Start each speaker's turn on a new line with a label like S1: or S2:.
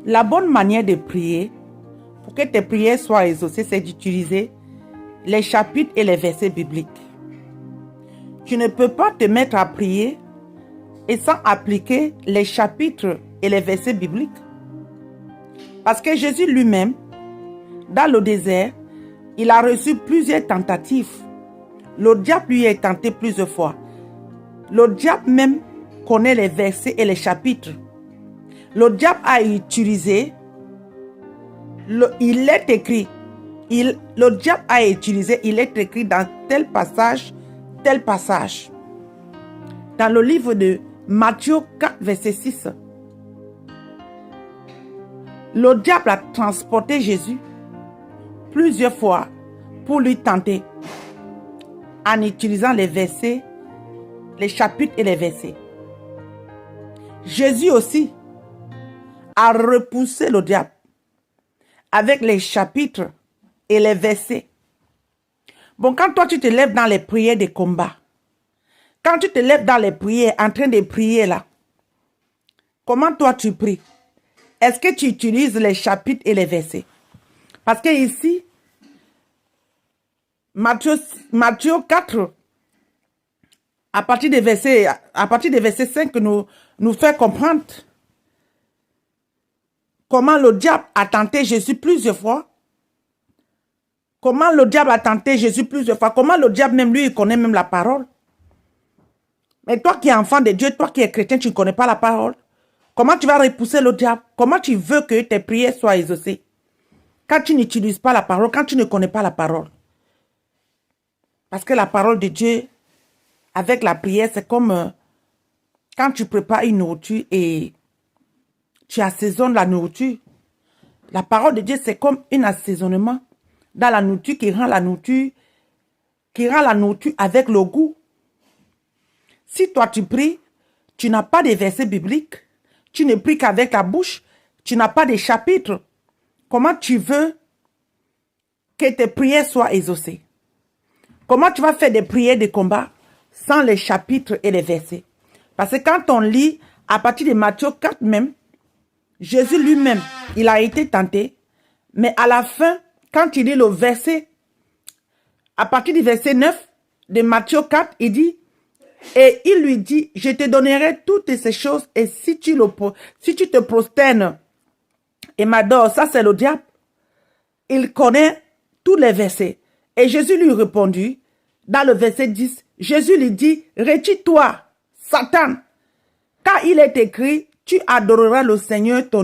S1: La bonne manière de prier, pour que tes prières soient exaucées, c'est d'utiliser les chapitres et les versets bibliques. Tu ne peux pas te mettre à prier et sans appliquer les chapitres et les versets bibliques. Parce que Jésus lui-même, dans le désert, il a reçu plusieurs tentatives. Le diable lui a tenté plusieurs fois. Le diable même connaît les versets et les chapitres. Le diable a utilisé, il est écrit, le diable a utilisé, il est écrit dans tel passage. Dans le livre de Matthieu 4, verset 6, le diable a transporté Jésus plusieurs fois pour lui tenter en utilisant les versets, les chapitres et les versets. Jésus aussi a repoussé le diable avec les chapitres et les versets. Bon, quand toi tu te lèves dans les prières de combat, quand tu te lèves dans les prières, en train de prier là, comment toi tu pries? Est-ce que tu utilises les chapitres et les versets? Parce que ici, Matthieu 4, à partir des versets 5, nous fait comprendre comment le diable a tenté Jésus plusieurs fois. Comment le diable a tenté Jésus plusieurs fois. Comment le diable même, lui, il connaît même la parole. Mais toi qui es enfant de Dieu, toi qui es chrétien, tu ne connais pas la parole. Comment tu vas repousser le diable? Comment tu veux que tes prières soient exaucées? Quand tu n'utilises pas la parole, quand tu ne connais pas la parole. Parce que la parole de Dieu, avec la prière, c'est comme quand tu prépares une nourriture et tu assaisonnes la nourriture. La parole de Dieu, c'est comme un assaisonnement dans la nourriture qui rend la nourriture avec le goût. Si toi tu pries, tu n'as pas de versets bibliques, tu ne pries qu'avec la bouche, tu n'as pas de chapitres, comment tu veux que tes prières soient exaucées? Comment tu vas faire des prières de combat sans les chapitres et les versets? Parce que quand on lit à partir de Matthieu 4 même, Jésus lui-même, il a été tenté, mais à la fin, quand il lit le verset, à partir du verset 9 de Matthieu 4, il dit, et il lui dit, je te donnerai toutes ces choses, et si tu te prosternes et m'adores, ça c'est le diable. Il connaît tous les versets. Et Jésus lui répondit, dans le verset 10, Jésus lui dit, retire-toi, Satan, car il est écrit, tu adoreras le Seigneur ton